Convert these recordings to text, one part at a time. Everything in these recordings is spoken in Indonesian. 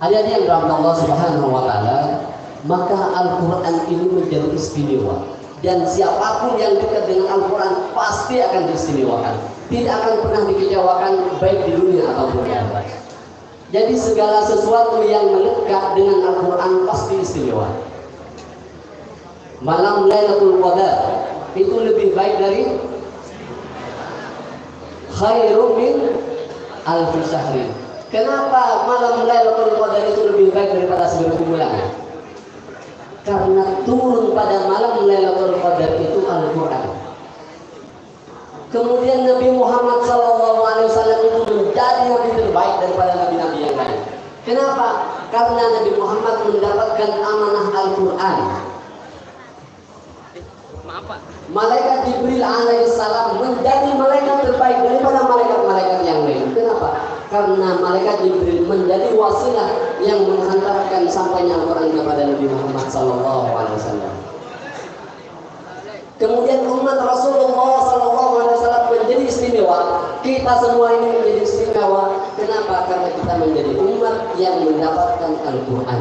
Adik-adik yang dirahmati Allah Subhanahu wa taala, maka Al-Qur'an ini menjadi istimewa. Dan siapapun yang dekat dengan Al-Qur'an pasti akan diistimewakan. Tidak akan pernah dikecewakan baik di dunia ataupun di akhirat. Jadi segala sesuatu yang melekat dengan Al-Qur'an pasti istimewa. Malam Lailatul Qadar itu lebih baik dari khairun min alfi syahrin. Kenapa malam Lailatul Qadar itu lebih baik daripada 1000 bulan? Karena turun pada malam Lailatul Qadar itu Al-Qur'an. Kemudian Nabi Muhammad SAW itu menjadi nabi terbaik daripada nabi-nabi yang lain. Kenapa? Karena Nabi Muhammad mendapatkan amanah Al-Qur'an. Malaikat Jibril alaihissalam menjadi malaikat terbaik daripada malaikat-malaikat yang lain. Kenapa? Karena malaikat Jibril menjadi wasilah yang menghantarkan sampainya Al-Quran kepada Nabi Muhammad SAW. Kemudian umat Rasulullah SAW menjadi istimewa. Kita semua ini menjadi istimewa. Kenapa? Karena kita menjadi umat yang mendapatkan Al-Quran.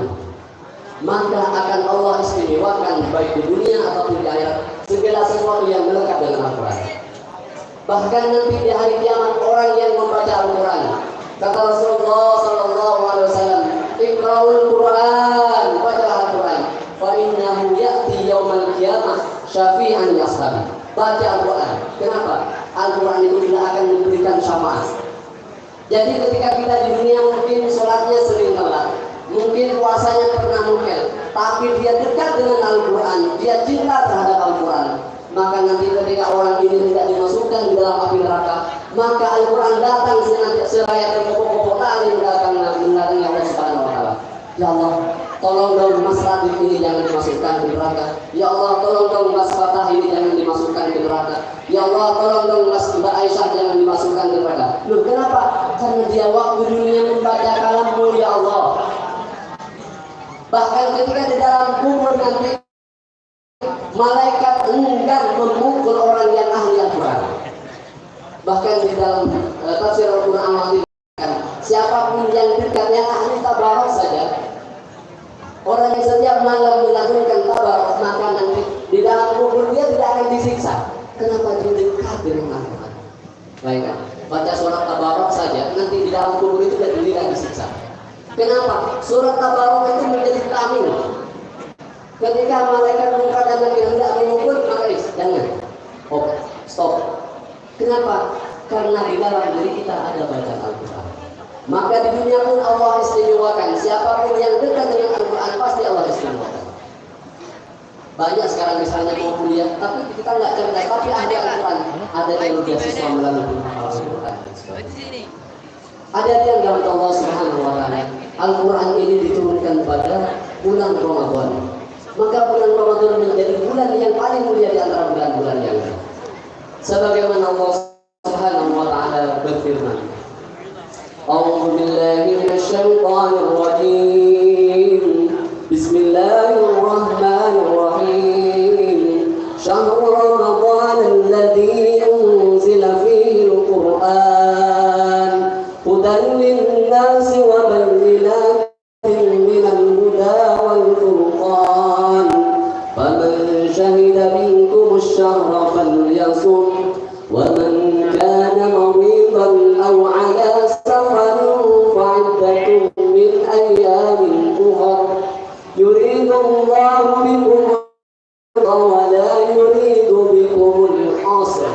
Maka akan Allah istimewakan baik di dunia ataupun di akhirat segala sesuatu yang melekat dengan Al-Quran. Bahkan nanti di hari kiamat orang yang membaca Al-Quran, kata Rasulullah SAW, Iqra'ul Quran, bacalah Al-Quran, fa innahu ya'ti yaumal qiyamah syafi'an yashabi. Baca Al-Quran. Kenapa? Al-Quran itu tidak akan memberikan syafaat. Jadi ketika kita di dunia mungkin sholatnya sering telat, mungkin puasanya pernah mungkin, tapi dia dekat dengan Al-Quran, dia cinta terhadap Al-Quran, maka nanti ketika orang ini tidak dimasukkan di dalam api neraka, maka Al-Quran datang seraya terkopok-kopok tali mendatangi Allah Subhanahu wa taala. Ya Allah, tolong dong Mas Radif ini jangan dimasukkan ke neraka. Ya Allah, tolong dong Mas Fatah ini jangan dimasukkan ke neraka. Ya Allah, tolong dong Mas Mbak Aisyah jangan dimasukkan ke neraka. Loh, kenapa? Karena dia waktu dunia membaca kalammu ya Allah. Bahkan ketika di dalam kubur nanti malaikat enggan memukul orang yang ahli Al-Quran. Bahkan di dalam tafsir Al-Quran dikatakan, siapapun yang dekat yang ahli tabarok saja, orang yang setiap malam melakukan tabarok, maka nanti di dalam kubur dia tidak akan disiksa. Kenapa? Dia dekat dengan Al-Quran. Baiklah, baca surat tabarok saja, nanti di dalam kubur itu tidak disiksa. Kenapa? Surat Tabarok itu menjadi tameng. Ketika malaikat munkar dan nakir hendak memukul, maka jangan. Oh, stop. Kenapa? Karena di dalam diri kita ada bacaan Al-Quran. Maka di dunia pun Allah istimewakan. Siapapun yang dekat dengan Al-Quran pasti Allah istimewakan. Banyak sekarang misalnya mau kuliah, tapi kita nggak cerdas, tapi ahli Al-Quran. Ada yang beasiswa melalui Al-Quran. Ada yang dalam Allah Subhanahu wa taala. Al-Quran ini diturunkan pada bulan Ramadan. Maka bulan Ramadan menjadi bulan yang paling mulia di antara bulan-bulan yang lain. Sebagaimana Allah Subhanahu wa taala berfirman, A'udzu billahi minasyaitonir rajim. Bismillahirrahmanirrahim. Syahrul Ramadan alladzi unzila fihi al-Qur'an hudan lin-nasi wa bayyinatin minal huda wal furqan. Faman shahida minkum asy-syahra falyasum wa man kana maridan aw 'ala safarin fa'iddatun min ayyamin ukhra. Yuridu Allahu bikum wa la yuridu bikum al-'usra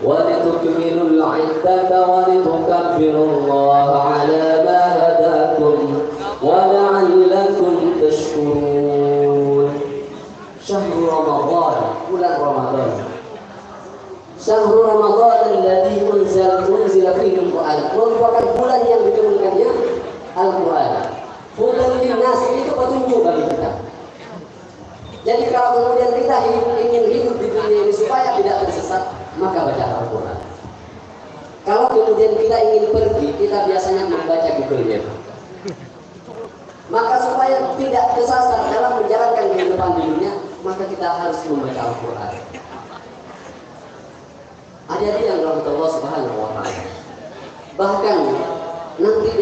wa litukmilu al-'iddata wa litukabbiru Allah 'ala ma hadakum wa la'allakum tashkurun. Syahrul Ramadan, bulan Ramadan. Syahrul Ramadan alladzi unzila fihi al-Qur'an, merupakan bulan yang diturunkannya Al-Quran. Hudan linnas, itu petunjuk bagi kita. Jadi kalau kemudian kita ingin hidup di dunia ini supaya tidak tersesat, maka baca Al-Quran. Kalau kemudian kita ingin pergi, kita biasanya membaca Google Map. Maka supaya tidak kesasar dalam menjalankan kehidupan di dunia, maka kita harus membaca Al-Quran. Ada yang Allah Subhanahu wa taala. Bahkan nanti